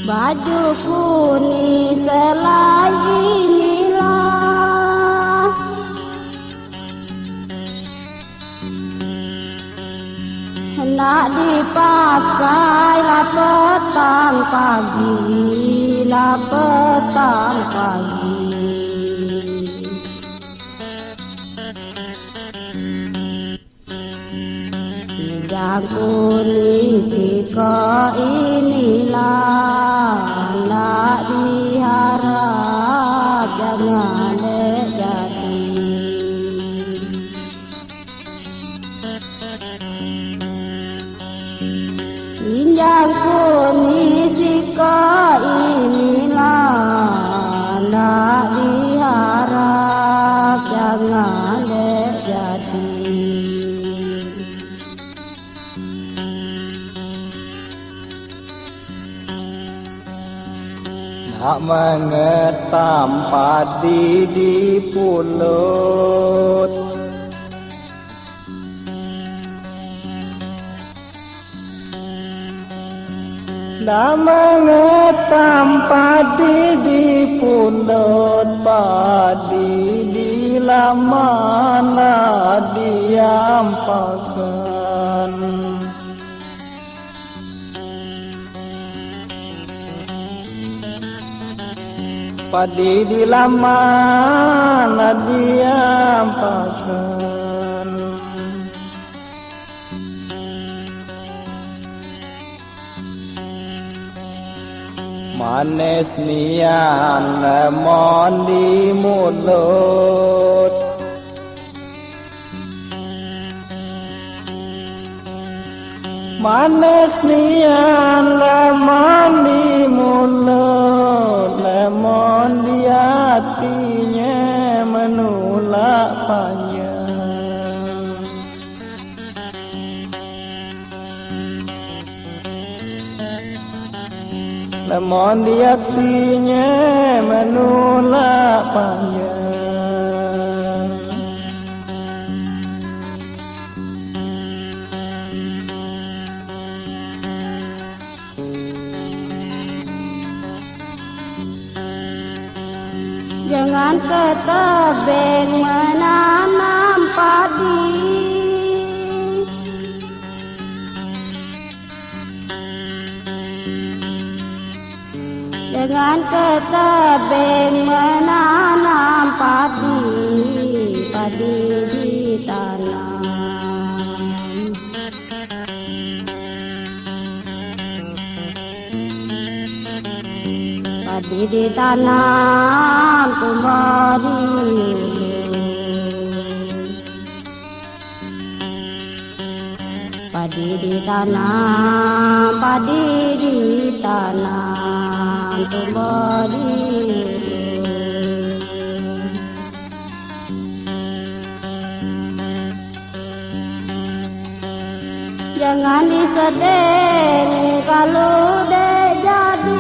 Baju kuning selai inilah hendak dipakai lah petang pagi, lah petang pagi. Hijab kuning siko inilah hendak diharap jangan dek jadi. Hijab kuning siko inilah hendak diharap jangan dek jadi. Nak mengetam padi di pulut, nak mengetam padi di pulut, padi di lamana diampakan. Padi di lamana diampakan. Manis nian lemon di mulut, manis nian lemon di mulut, lemon di hatinya menulak panjang. Lemon di hatinya menulak panjang. Jangan ke tebing menanam padi, jangan ke tebing menanam padi, padi ditanam. Padi ditanam tumbuh di padi ditanam, padi ditanam tumbuh di jangan disedeng kalau dek jadi.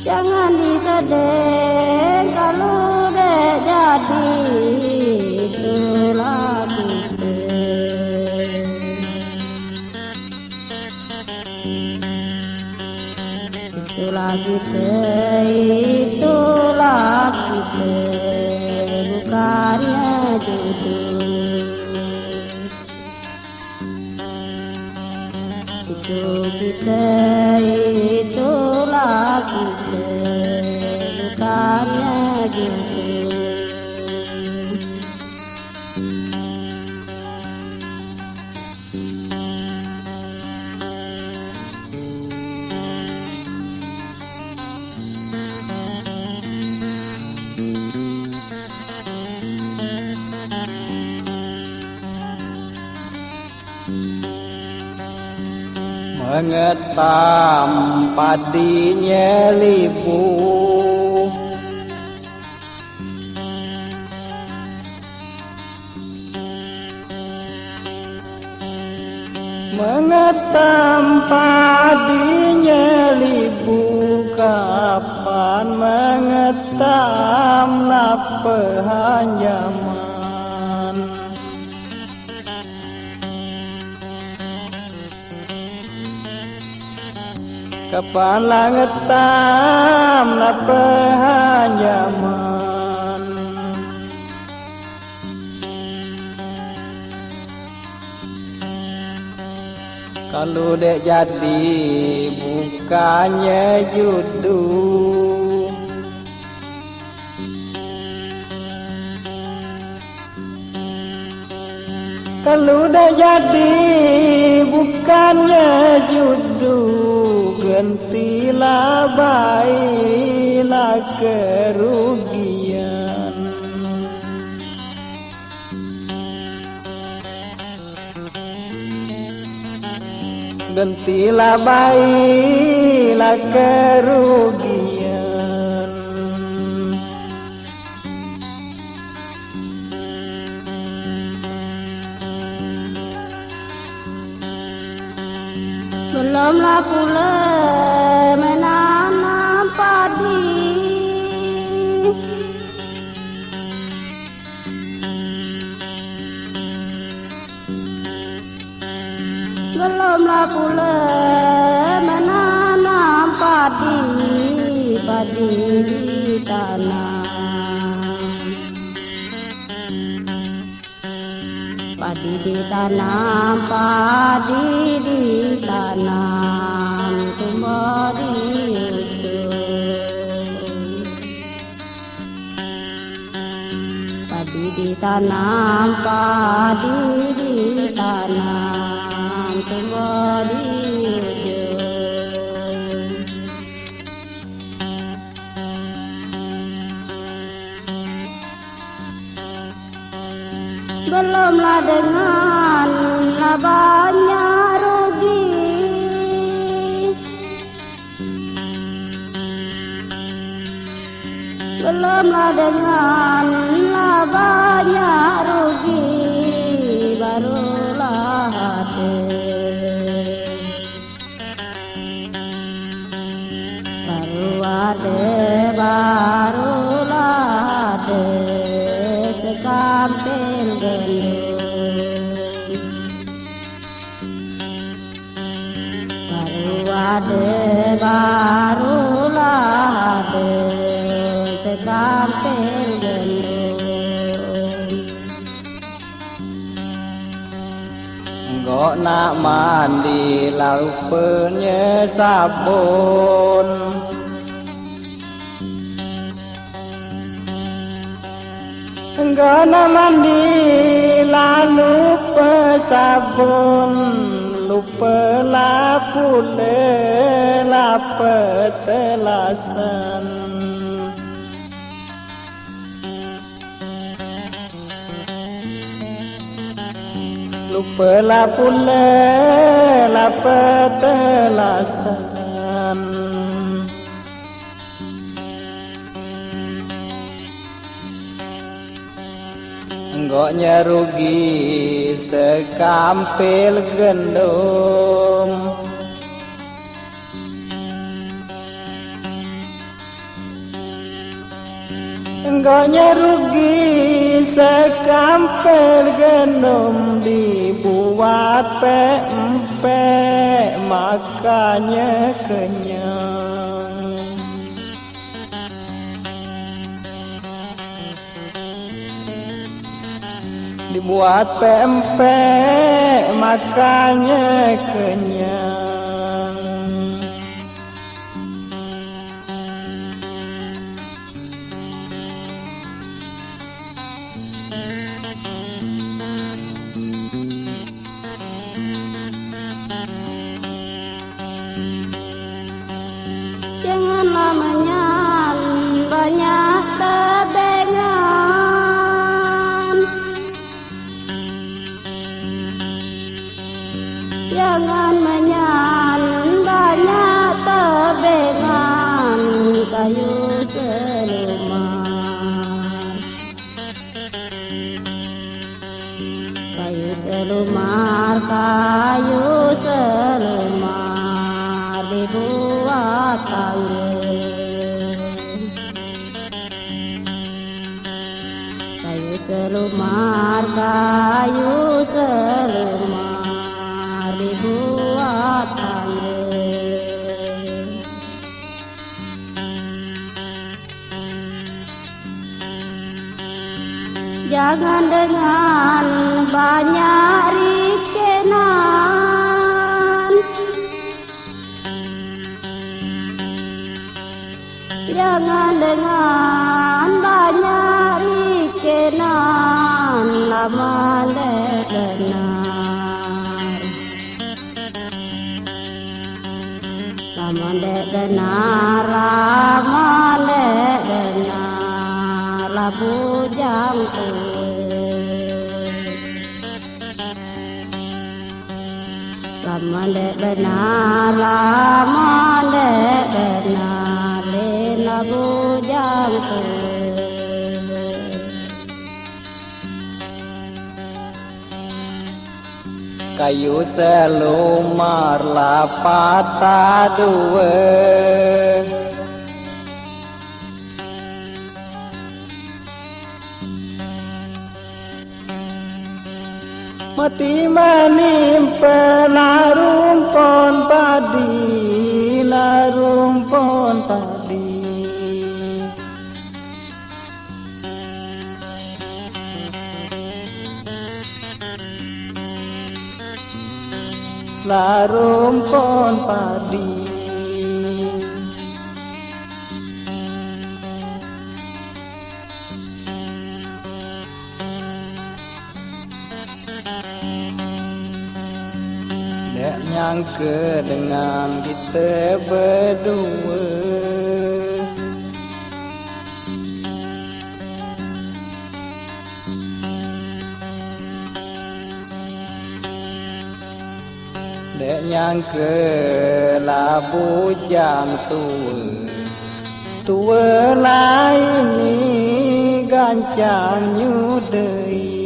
Jangan disedeng kalau dek jadi, itulah kita. Itulah kita, itulah kita, bukannya jodoh. Itu kita, itulah kita, bukannya jodoh. Mengetam padinya libu, mengetam padinya libu, kapan mengetam lapehanjaman kepala ngetam lapehanjaman kalau dek jadi bukannya judu kalau dek jadi bukannya judu gentilah baiklah kerugian gentilah baiklah kerugian belumlah pula menanam padi belumlah pula menanam padi di tanah padi ditanam tumbuh di ujung padi ditanam tumbuh di ujung belumlah dengan banyak rugi belumlah dengan banyak rugi barulah hati barulah ada sekampil gendut barulah ada sekampil gendut Ngok nak mandi laupenya sabun Ngok nak mandi lalu pesabun lupa lapule lapetelasan lupa lapule lapetelasan Enggaknya rugi sekampil gendum Enggaknya rugi sekampil gendum dibuat pempek makanya kenyang dibuat pempek makanya kenyang janganlah menyan banyak tebengan jangan menyan banyak tebengan kayu selumar dibuat tangga selumar kayu selumar dibuat tangga. Jangan dengan banyak rikenan, jangan dengan banyak rikenan, lama benar, lama benar, lama benar, labu jang lama benar, lama benar, lena bujang kayu selumar lapata dua, mati menimpa larumpon padi, larumpon padi. Larumpon padi. Dek nyangka dengan kita berdua, dek nyangka labu jang tua, tua lain ni gancang nyudai.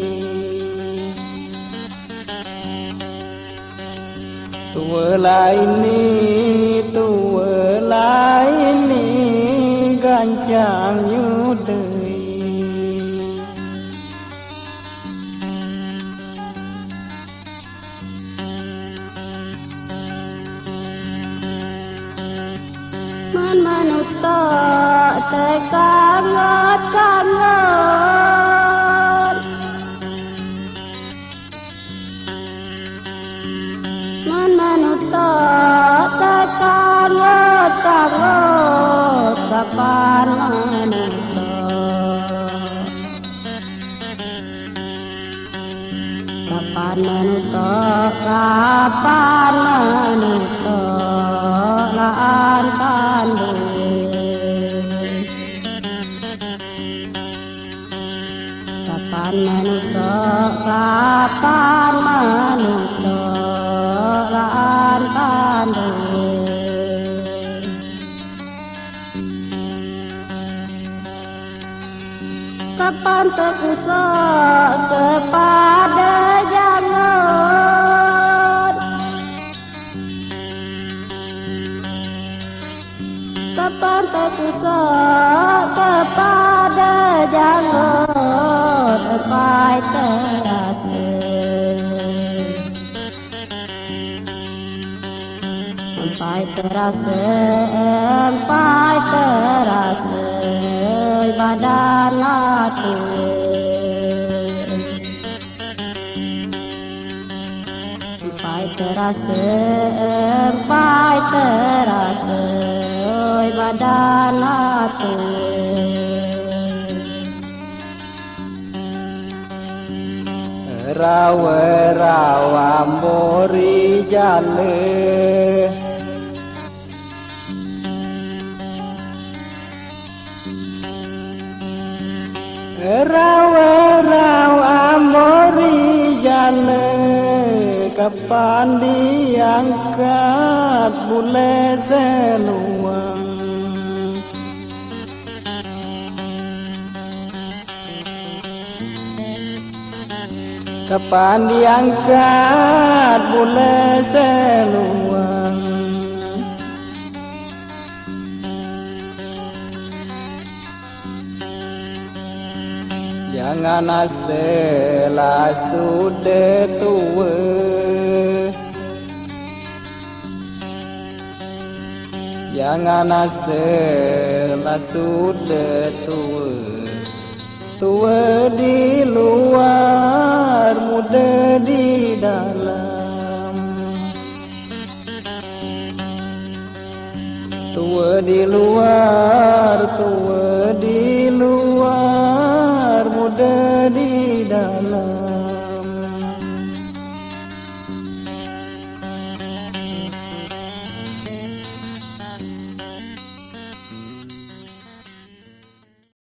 Tua lain ni gancang nyudai. man manuta tekangot kangot, man manuta tekangot kangot, kapan manuta, kapan manuta, kapan manuta, laan pandai, kapan manuta, kapan manuta, laan pandai. Kapan terkusa kepada jangan, kapan terkusa kepada jangan, sampai terasa, sampai terasa, sampai terasa badan aku, sampai terasa, sampai terasa badan aku. Rawa-rawa mori jale, rawa-rawa mori jale, kapan diangkat bule seluang. Kapan diangkat bule seluang. Jangan asela sudah tua, jangan asela sudah tua. Tua di luar, muda di dalam. Tua di luar, tua di luar, muda di dalam.